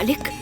मालिक।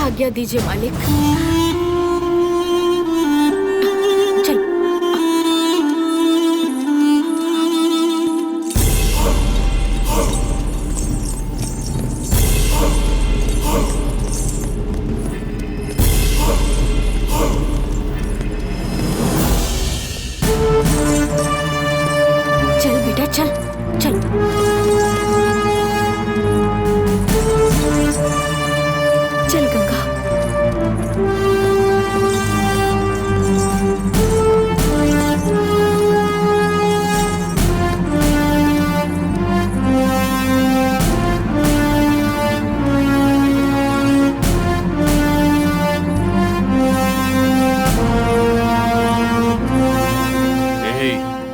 आज्ञा दीजिए मालिक। चल। चल बेटा चल चल। चल गंगा।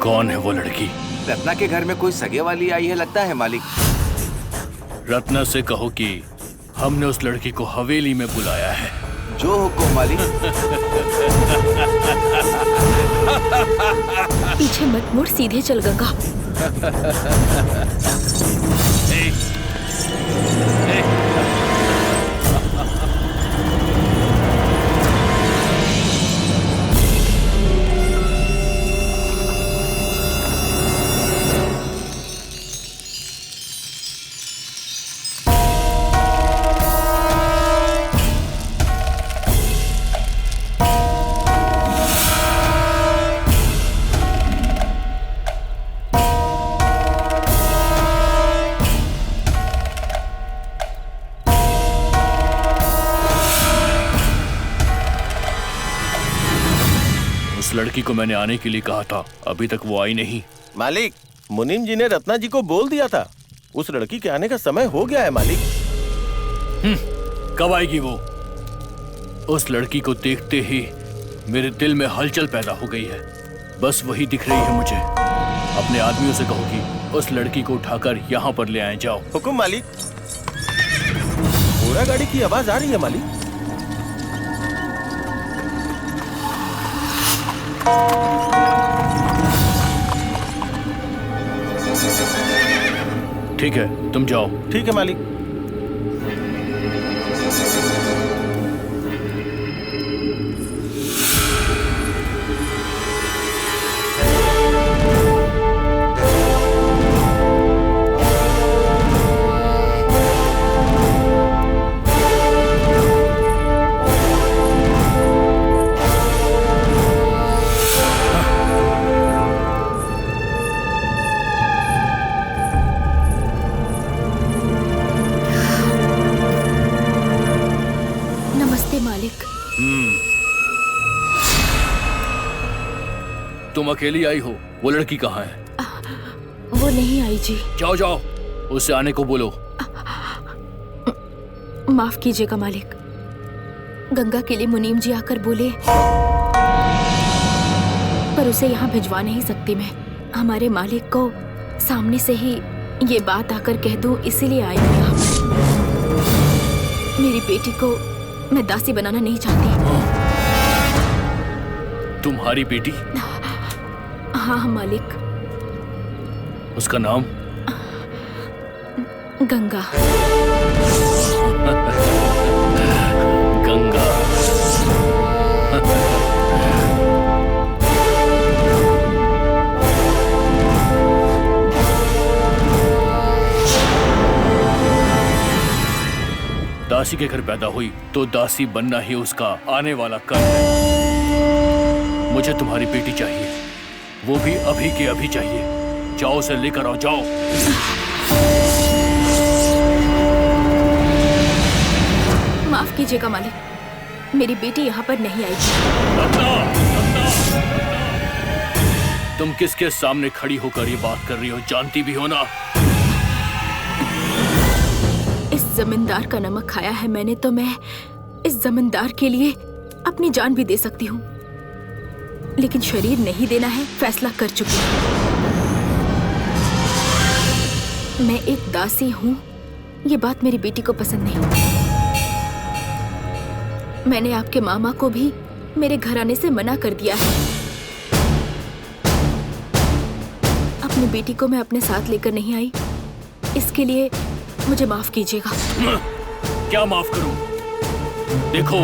कौन है वो लड़की? रत्ना के घर में कोई सगे वाली आई है लगता है मालिक। रत्ना से कहो कि हमने उस लड़की को हवेली में बुलाया है। जो हुक्म मालिक। पीछे मत मुड़, सीधे चल गंगा। उस लड़की को मैंने आने के लिए कहा था, अभी तक वो आई नहीं। मालिक, मुनीम जी ने रत्ना जी को बोल दिया था, उस लड़की के आने का समय हो गया है मालिक। कब आएगी वो? उस लड़की को देखते ही मेरे दिल में हलचल पैदा हो गई है। बस वही दिख रही है मुझे। अपने आदमियों से कहो कि उस लड़की को उठाकर यहाँ पर ले आए। जाओ। हुकुम मालिक। घोड़ा गाड़ी की आवाज आ रही है मालिक। ठीक है, तुम जाओ। ठीक है मालिक। तुम अकेली आई हो? वो लड़की कहाँ है? वो नहीं आई जी। जाओ जाओ, उससे आने को बोलो। माफ कीजिएगा मालिक, गंगा के लिए मुनीम जी आकर बोले, पर उसे यहाँ भिजवा नहीं सकती मैं। हमारे मालिक को सामने से ही ये बात आकर कह दूं, इसीलिए आई हूँ यहाँ पर। मेरी बेटी को मैं दासी बनाना नहीं चाहती। तुम्हारी बेटी? हाँ मालिक। उसका नाम? गंगा। गंगा। दासी के घर पैदा हुई तो दासी बनना ही उसका आने वाला कर्म है। मुझे तुम्हारी बेटी चाहिए, वो भी अभी के अभी चाहिए। जाओ उसे लेकर आओ, जाओ। माफ कीजिएगा मालिक, मेरी बेटी यहाँ पर नहीं आई थी। रत्ना, रत्ना, तुम किसके सामने खड़ी होकर ये बात कर रही हो, जानती भी हो ना? इस जमींदार का नमक खाया है मैंने तो मैं इस जमींदार के लिए अपनी जान भी दे सकती हूँ, लेकिन शरीर नहीं देना है फैसला कर चुकी हूँ। मैं एक दासी हूँ, ये बात मेरी बेटी को पसंद नहीं। मैंने आपके मामा को भी मेरे घर आने से मना कर दिया है। अपनी बेटी को मैं अपने साथ लेकर नहीं आई, इसके लिए मुझे माफ कीजिएगा। क्या माफ करूं? देखो,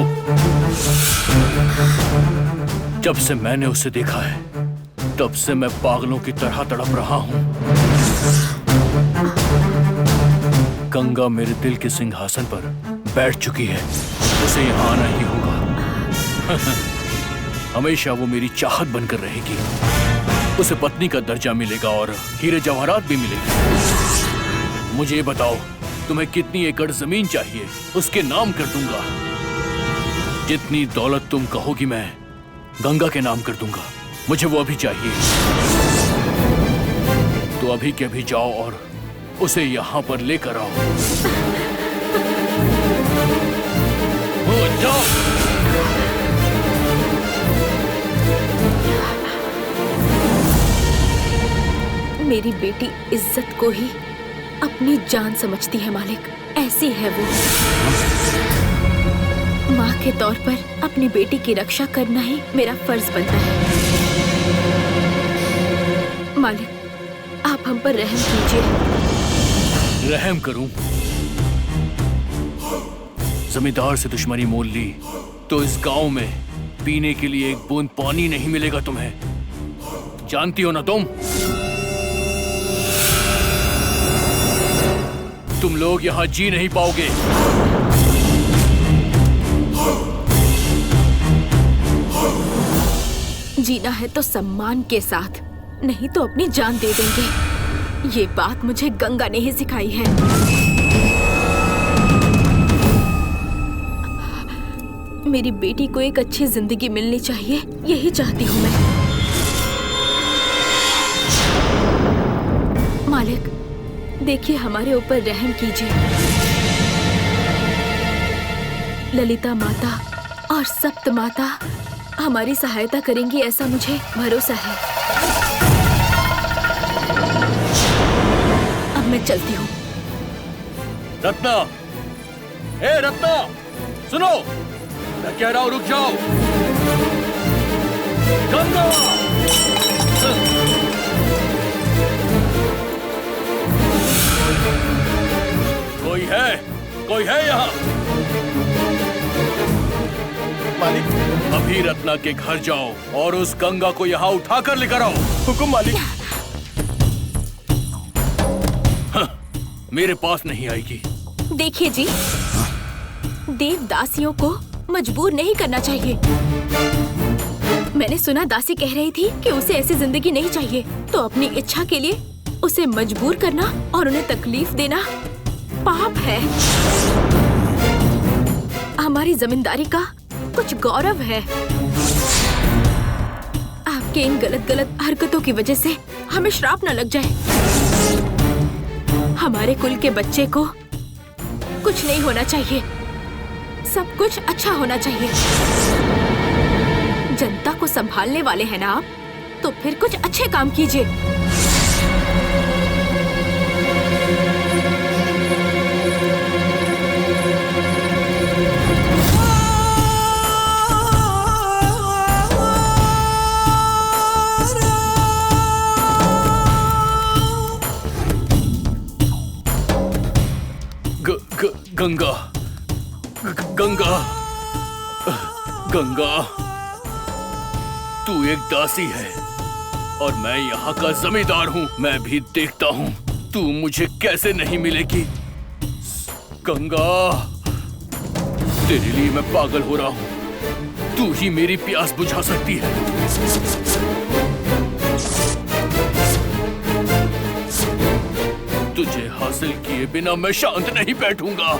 जब से मैंने उसे देखा है तब से मैं पागलों की तरह तड़प रहा हूं। गंगा मेरे दिल के सिंहासन पर बैठ चुकी है, उसे यहाँ आना ही होगा। हमेशा वो मेरी चाहत बनकर रहेगी। उसे पत्नी का दर्जा मिलेगा और हीरे जवाहरात भी मिलेंगे। मुझे ये बताओ, तुम्हें कितनी एकड़ जमीन चाहिए? उसके नाम कर दूंगा। जितनी दौलत तुम कहोगी मैं गंगा के नाम कर दूंगा। मुझे वो अभी चाहिए, तो अभी के अभी जाओ और उसे यहाँ पर लेकर आओ। जाओ। मेरी बेटी इज्जत को ही अपनी जान समझती है मालिक, ऐसी है वो। माँ के तौर पर अपनी बेटी की रक्षा करना ही मेरा फर्ज बनता है। मालिक, आप हम पर रहम कीजिए। रहम करूं? जमींदार से दुश्मनी मोल ली तो इस गांव में पीने के लिए एक बूंद पानी नहीं मिलेगा तुम्हें, जानती हो ना तुम लोग यहाँ जी नहीं पाओगे। जीना है तो सम्मान के साथ, नहीं तो अपनी जान दे देंगे। ये बात मुझे गंगा ने ही सिखाई है। मेरी बेटी को एक अच्छी जिंदगी मिलनी चाहिए, यही चाहती हूँ मैं। मालिक, देखिए हमारे ऊपर रहम कीजिए। ललिता माता और सप्त माता हमारी सहायता करेंगी, ऐसा मुझे भरोसा है। अब मैं चलती हूँ। रत्ना, ए रत्ना, सुनो, मैं कह रहा हूँ रुक जाओ। गंगा! कोई है यहाँ? मालिक, अभी रत्ना के घर जाओ और उस गंगा को यहाँ उठाकर लेकर आओ। हुकुम मालिक। मेरे पास नहीं आएगी। देखिए जी, देवदासियों को मजबूर नहीं करना चाहिए। मैंने सुना दासी कह रही थी कि उसे ऐसी जिंदगी नहीं चाहिए, तो अपनी इच्छा के लिए उसे मजबूर करना और उन्हें तकलीफ देना पाप है। हमारी जमींदारी का कुछ गौरव है। आपके इन गलत हरकतों की वजह से हमें श्राप न लग जाए। हमारे कुल के बच्चे को कुछ नहीं होना चाहिए, सब कुछ अच्छा होना चाहिए। जनता को संभालने वाले हैं ना आप, तो फिर कुछ अच्छे काम कीजिए। गंगा, गंगा, गंगा, तू एक दासी है और मैं यहाँ का जमींदार हूँ। मैं भी देखता हूँ तू मुझे कैसे नहीं मिलेगी। गंगा, तेरे लिए मैं पागल हो रहा हूँ। तू ही मेरी प्यास बुझा सकती है। तुझे हासिल किए बिना मैं शांत नहीं बैठूंगा।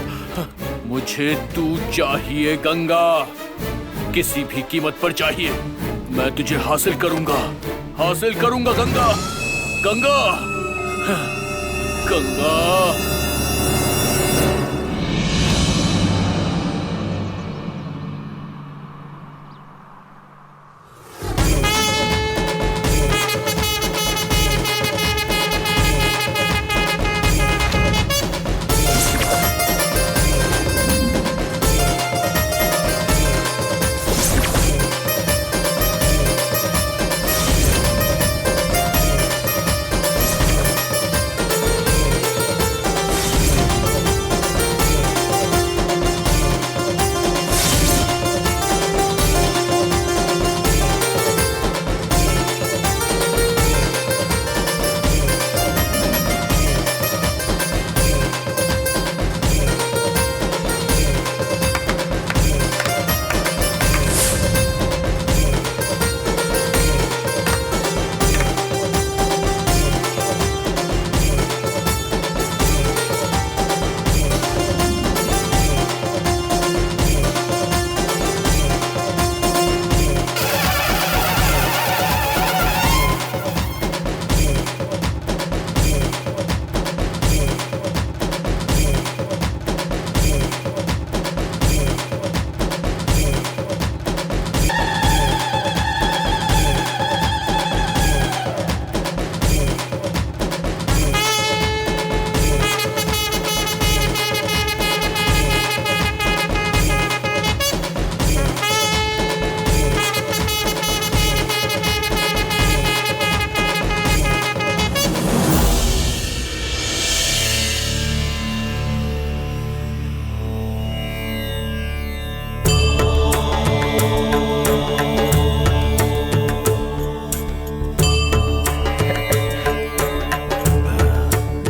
मुझे तू चाहिए गंगा, किसी भी कीमत पर चाहिए। मैं तुझे हासिल करूंगा गंगा, गंगा, गंगा।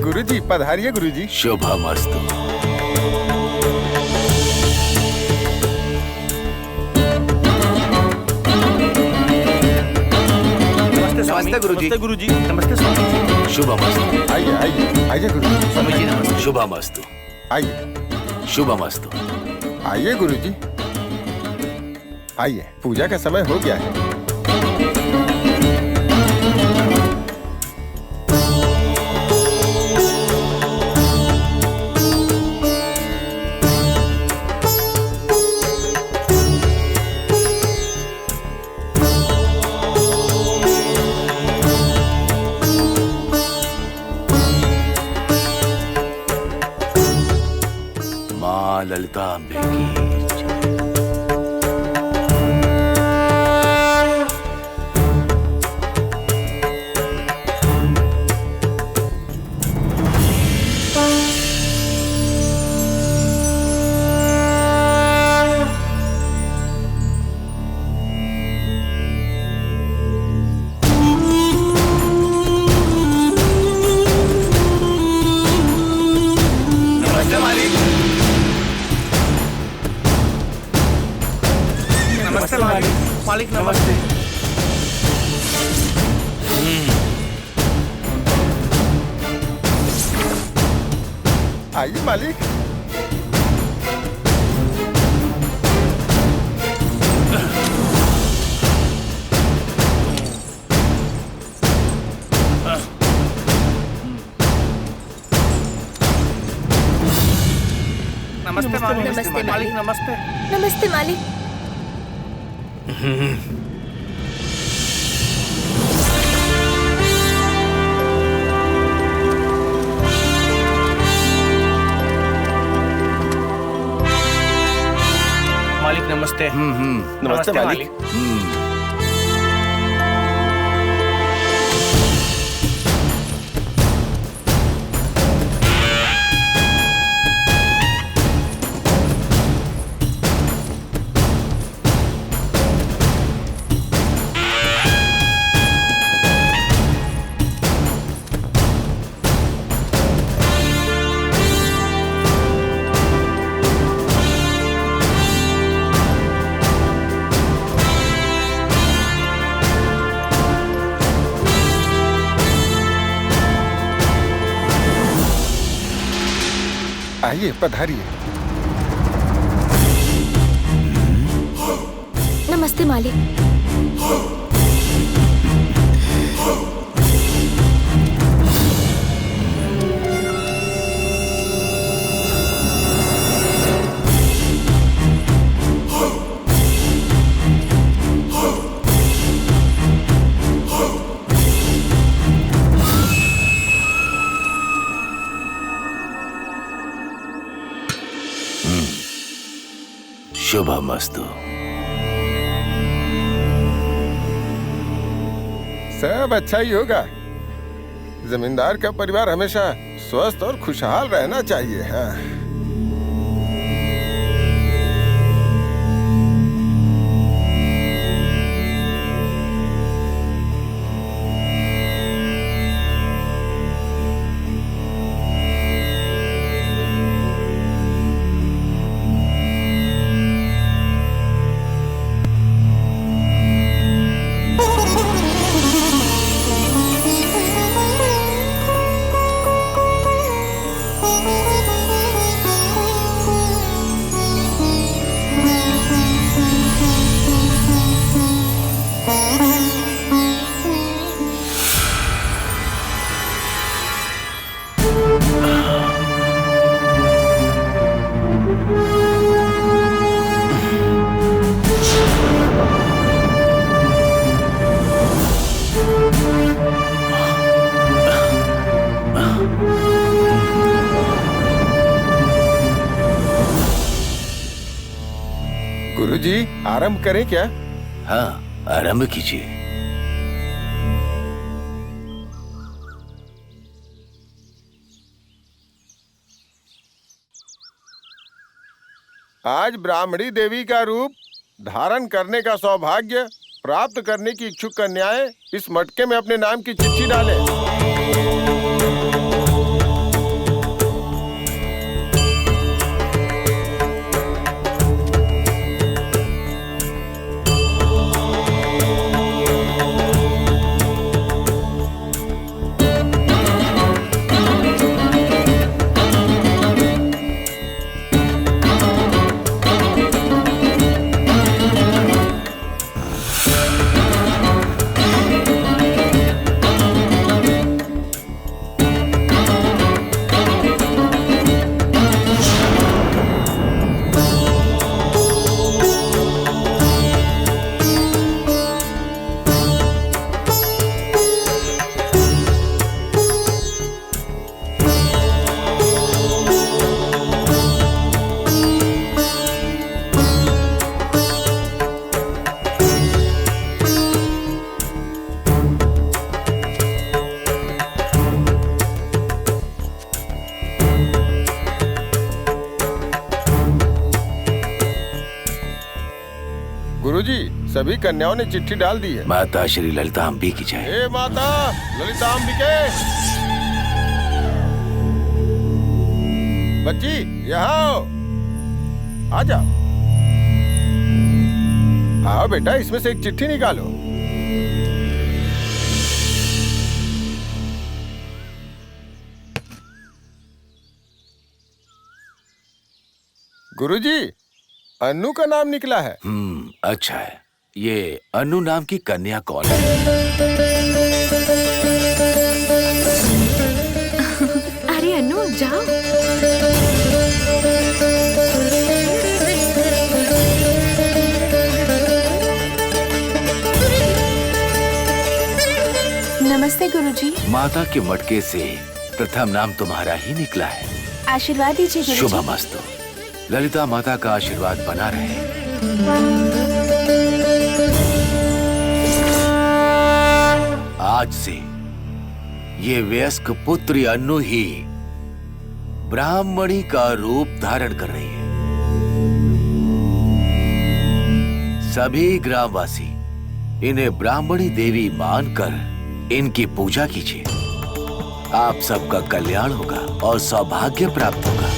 गुरुजी पधारिए गुरुजी। शुभमस्तु। नमस्ते गुरुजी। नमस्ते गुरुजी। नमस्ते स्वामी जी। शुभमस्तु। आइए आइए आइए गुरुजी। स्वामी जी नमस्ते। शुभमस्तु। आइए शुभमस्तु। आइए गुरुजी, आइए, पूजा का समय हो गया है। माँ ललिता अम्बे की मालिक नमस्ते। आइए मालिक। नमस्ते मालिक। नमस्ते। नमस्ते मालिक। मालिक नमस्ते। नमस्ते मालिक। आइए पधारिए। नमस्ते मालिक। शुभमस्तु। सब अच्छा ही होगा। जमींदार का परिवार हमेशा स्वस्थ और खुशहाल रहना चाहिए। हाँ। गुरुजी आरंभ करें क्या? हाँ, आरंभ कीजिए। आज ब्राह्मणी देवी का रूप धारण करने का सौभाग्य प्राप्त करने की इच्छुक कन्याएं इस मटके में अपने नाम की चिट्ठी डालें। गुरुजी सभी कन्याओं ने चिट्ठी डाल दी है। माता श्री ललिता अम्बी की जय। हे माता ललिता अम्बिके, बच्ची यहाँ आओ। आ जाओ। आओ बेटा, इसमें से एक चिट्ठी निकालो। गुरुजी अन्नू का नाम निकला है। अच्छा है। ये अन्नू नाम की कन्या कौन है? अरे अन्नू जाओ। नमस्ते गुरुजी। माता के मटके से प्रथम नाम तुम्हारा ही निकला है। आशीर्वाद दीजिए गुरुजी। शुभमस्तु। ललिता माता का आशीर्वाद बना रहे। आज से ये वयस्क पुत्री अन्नू ही ब्राह्मणी का रूप धारण कर रही है। सभी ग्रामवासी इन्हें ब्राह्मणी देवी मानकर इनकी पूजा कीजिए। आप सबका कल्याण होगा और सौभाग्य प्राप्त होगा।